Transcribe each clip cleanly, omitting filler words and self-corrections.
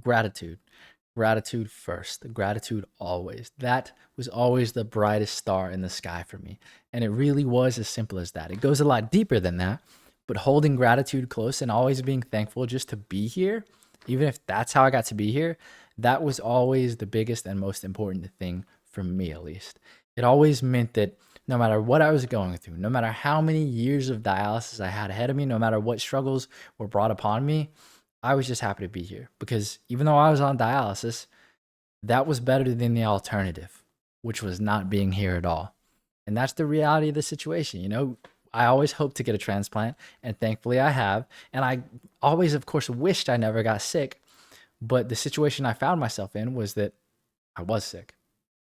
Gratitude. Gratitude first. Gratitude always. That was always the brightest star in the sky for me. And it really was as simple as that. It goes a lot deeper than that, but holding gratitude close and always being thankful just to be here, even if that's how I got to be here, that was always the biggest and most important thing for me, at least. It always meant that no matter what I was going through, no matter how many years of dialysis I had ahead of me, no matter what struggles were brought upon me, I was just happy to be here because even though I was on dialysis, that was better than the alternative, which was not being here at all. And that's the reality of the situation. I always hoped to get a transplant, and thankfully I have. And I always, of course, wished I never got sick. But the situation I found myself in was that I was sick.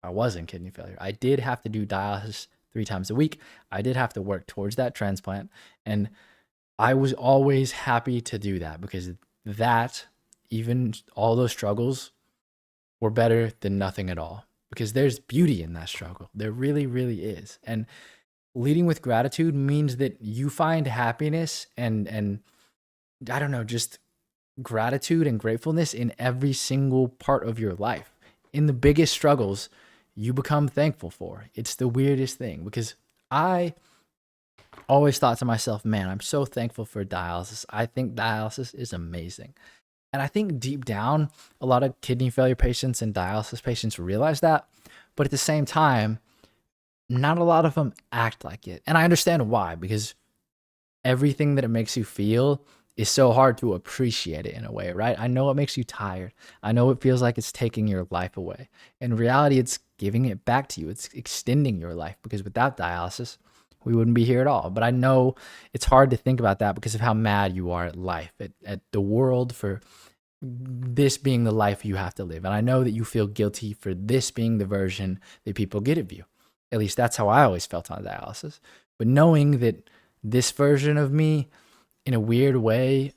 I was in kidney failure. I did have to do dialysis 3 times a week. I did have to work towards that transplant. And I was always happy to do that because that, even all those struggles, were better than nothing at all. Because there's beauty in that struggle. There really, really is. And leading with gratitude means that you find happiness and I don't know, just gratitude and gratefulness in every single part of your life. In the biggest struggles, you become thankful for. It's the weirdest thing because I always thought to myself, man, I'm so thankful for dialysis. I think dialysis is amazing. And I think deep down, a lot of kidney failure patients and dialysis patients realize that. But at the same time, not a lot of them act like it. And I understand why, because everything that it makes you feel is so hard to appreciate it in a way, right? I know it makes you tired. I know it feels like it's taking your life away. In reality, it's giving it back to you. It's extending your life because without dialysis, we wouldn't be here at all. But I know it's hard to think about that because of how mad you are at life, at the world for this being the life you have to live. And I know that you feel guilty for this being the version that people get of you. At least that's how I always felt on dialysis. But knowing that this version of me, in a weird way,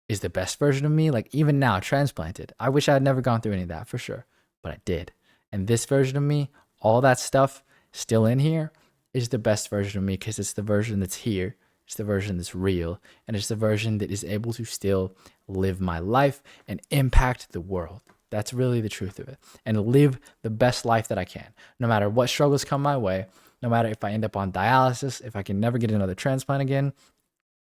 is the best version of me, like even now, transplanted, I wish I had never gone through any of that for sure, but I did. And this version of me, all that stuff still in here, is the best version of me because it's the version that's here. It's the version that's real. And it's the version that is able to still live my life and impact the world. That's really the truth of it. And live the best life that I can, no matter what struggles come my way, no matter if I end up on dialysis, if I can never get another transplant again.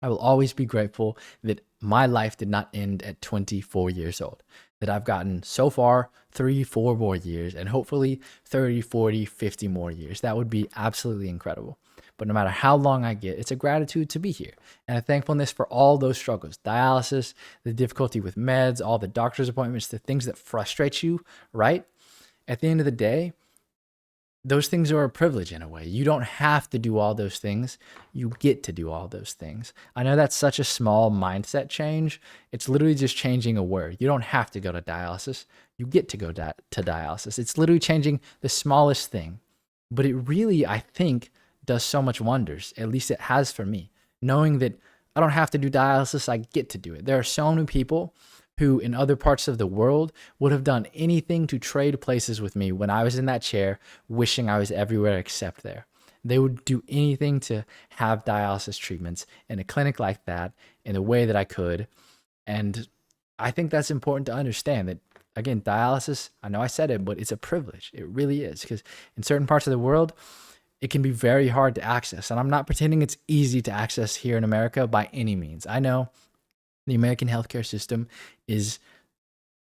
I will always be grateful that my life did not end at 24 years old, that I've gotten so far 3, 4 more years, and hopefully 30, 40, 50 more years. That would be absolutely incredible. But no matter how long I get, it's a gratitude to be here and a thankfulness for all those struggles, dialysis, the difficulty with meds, all the doctor's appointments, the things that frustrate you, right? At the end of the day, those things are a privilege in a way. You don't have to do all those things. You get to do all those things. I know that's such a small mindset change. It's literally just changing a word. You don't have to go to dialysis. You get to go to dialysis. It's literally changing the smallest thing. But it really, I think, does so much wonders. At least it has for me. Knowing that I don't have to do dialysis, I get to do it. There are so many people who in other parts of the world would have done anything to trade places with me when I was in that chair, wishing I was everywhere except there. They would do anything to have dialysis treatments in a clinic like that in the way that I could. And I think that's important to understand that, again, dialysis, I know I said it, but it's a privilege. It really is, because in certain parts of the world, it can be very hard to access. And I'm not pretending it's easy to access here in America by any means. I know the American healthcare system is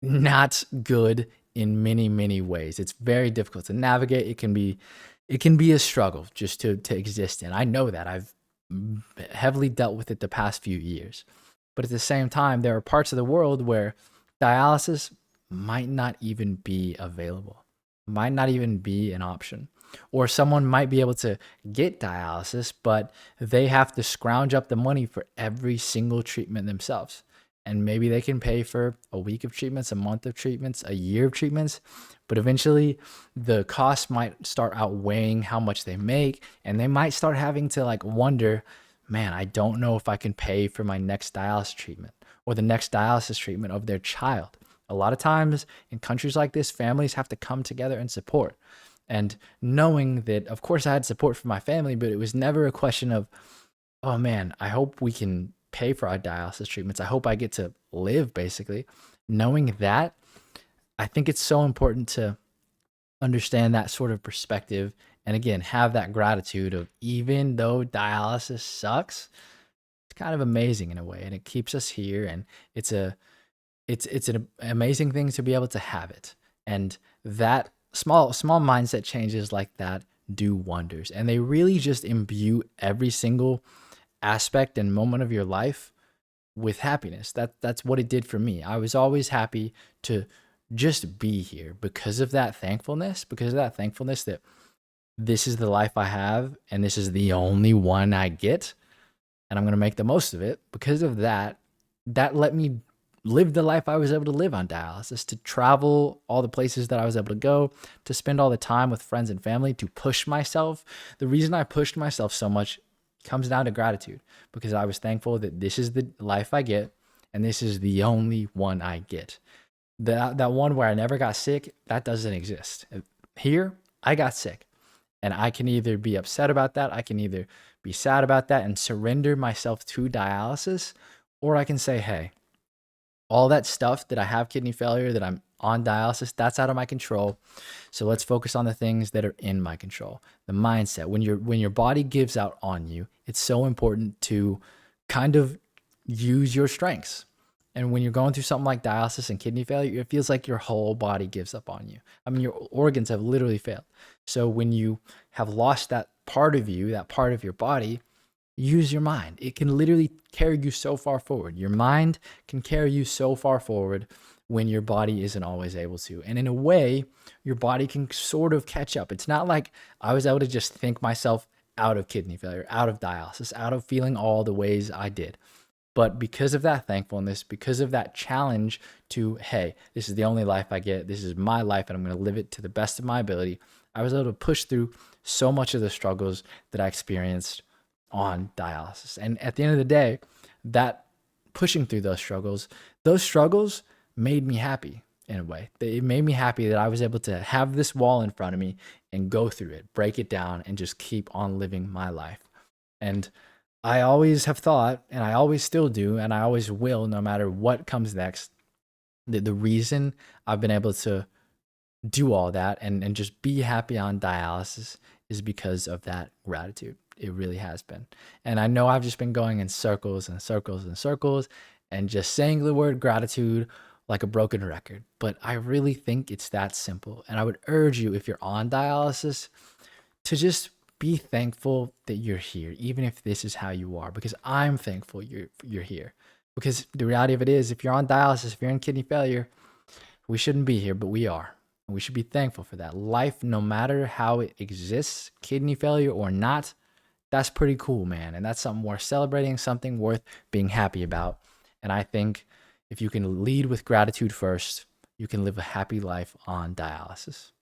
not good in many, many ways. It's very difficult to navigate. It can be a struggle just to exist in. I know that. I've heavily dealt with it the past few years. But at the same time, there are parts of the world where dialysis might not even be available, might not even be an option. Or someone might be able to get dialysis, but they have to scrounge up the money for every single treatment themselves. And maybe they can pay for a week of treatments, a month of treatments, a year of treatments, but eventually the cost might start outweighing how much they make, and they might start having to like wonder, man, I don't know if I can pay for my next dialysis treatment or the next dialysis treatment of their child. A lot of times in countries like this, families have to come together and support. And knowing that, of course, I had support from my family, but it was never a question of, oh man, I hope we can pay for our dialysis treatments. I hope I get to live, basically. knowing that, I think it's so important to understand that sort of perspective, and again have that gratitude of, even though dialysis sucks, it's kind of amazing in a way, and it keeps us here, and it's a it's an amazing thing to be able to have it. And that small mindset changes like that do wonders, and they really just imbue every single aspect and moment of your life with happiness. That's what it did for me. I was always happy to just be here because of that thankfulness that this is the life I have and this is the only one I get, and I'm going to make the most of it. Because of that, that let me live the life I was able to live on dialysis, to travel all the places that I was able to go, to spend all the time with friends and family, to push myself. The reason I pushed myself so much comes down to gratitude, because I was thankful that this is the life I get and this is the only one I get. That one where I never got sick, that doesn't exist. Here, I got sick, and I can either be upset about that, I can either be sad about that and surrender myself to dialysis, or I can say, hey, all that stuff that I have kidney failure, that I'm on dialysis, that's out of my control. So let's focus on the things that are in my control. The mindset, when your body gives out on you, it's so important to kind of use your strengths. And when you're going through something like dialysis and kidney failure, it feels like your whole body gives up on you. I mean, your organs have literally failed. So when you have lost that part of you, that part of your body, use your mind. It can literally carry you so far forward. Your mind can carry you so far forward when your body isn't always able to. And in a way, your body can sort of catch up. It's not like I was able to just think myself out of kidney failure, out of dialysis, out of feeling all the ways I did. But because of that thankfulness, because of that challenge to, hey, this is the only life I get, this is my life, and I'm going to live it to the best of my ability, I was able to push through so much of the struggles that I experienced on dialysis. And at the end of the day, that pushing through those struggles made me happy in a way. It made me happy that I was able to have this wall in front of me and go through it, break it down, and just keep on living my life. And I always have thought, and I always still do, and I always will, no matter what comes next, that the reason I've been able to do all that and just be happy on dialysis is because of that gratitude. It really has been. And I know I've just been going in circles and circles and circles and just saying the word gratitude like a broken record. But I really think it's that simple. And I would urge you, if you're on dialysis, to just be thankful that you're here, even if this is how you are, because I'm thankful you're here. Because the reality of it is, if you're on dialysis, if you're in kidney failure, we shouldn't be here, but we are. And we should be thankful for that. Life, no matter how it exists, kidney failure or not, that's pretty cool, man. And that's something worth celebrating, something worth being happy about. And I think if you can lead with gratitude first, you can live a happy life on dialysis.